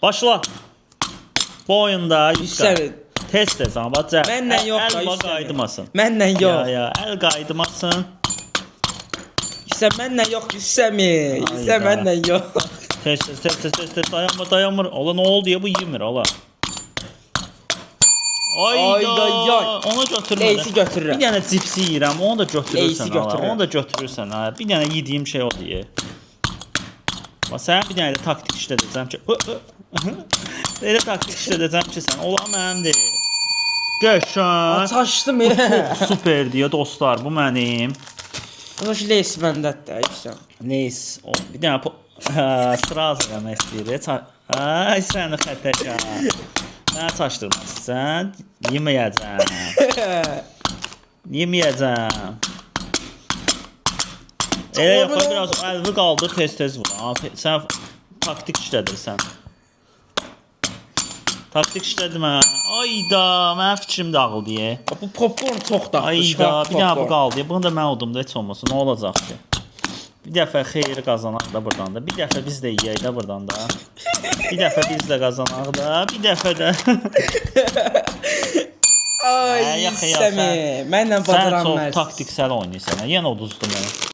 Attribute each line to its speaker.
Speaker 1: Başla. Bu oyunda
Speaker 2: Yüksəl.
Speaker 1: tez ama baca.
Speaker 2: Məndən yox da,
Speaker 1: Əl
Speaker 2: Yüksəl.
Speaker 1: qaydımasın.
Speaker 2: Məndən yox.
Speaker 1: Ya, əl qaydımasın.
Speaker 2: Yüksəl məndən yox, Yüksəmi. Yüksəl
Speaker 1: Ayda.
Speaker 2: məndən yox.
Speaker 1: Tez dayanmır. Ola ne oldu ya bu yemir ola.
Speaker 2: Ayda, yay.
Speaker 1: Onu götürmə.
Speaker 2: Leysi götürürəm.
Speaker 1: Bir dənə cipsi yeyirəm, onu da götürürsən.
Speaker 2: Leysi götürürəm.
Speaker 1: Onu da götürürsən ha. Bir dənə yediyim şey o diye. Bax sən bir dənə də taktik işlədəcəm ki. Elə taktik işlədəcəm ki sən ola mənimdir. Qəşəng.
Speaker 2: Açaşdım
Speaker 1: Bu
Speaker 2: ya.
Speaker 1: çox superdir ya dostlar, bu mənim.
Speaker 2: Ama şu leys məndədir, Yüksəl.
Speaker 1: Neyse, bir dənə sraz eləmək istəyir. Ay sən xətəkar. Mənə çaşdırmaq istəyirsən, yeməyəcəm. Yeməyəcəm. Elə yox, biraz əlvi qaldır, tez vur. Sən taktik işlədirsən. Taktik işlədim hə. Ayda, mənim fikrim dağıldı.
Speaker 2: Bu popcorn çox da.
Speaker 1: Ayda, bir dənə bu qaldı. Bunu da mən odumda heç olmasın. Nə olacaq ki? Bir dəfə xeyir qazanaq da buradan da. Bir dəfə biz də yeyək də buradan da. Bir dəfə biz də qazanaq da. Bir dəfə də.
Speaker 2: Ay, Yüksəmi. Mənlə badıran
Speaker 1: Sən çox
Speaker 2: məz.
Speaker 1: taktiksel oynayırsan. Yenə uduzdum mən.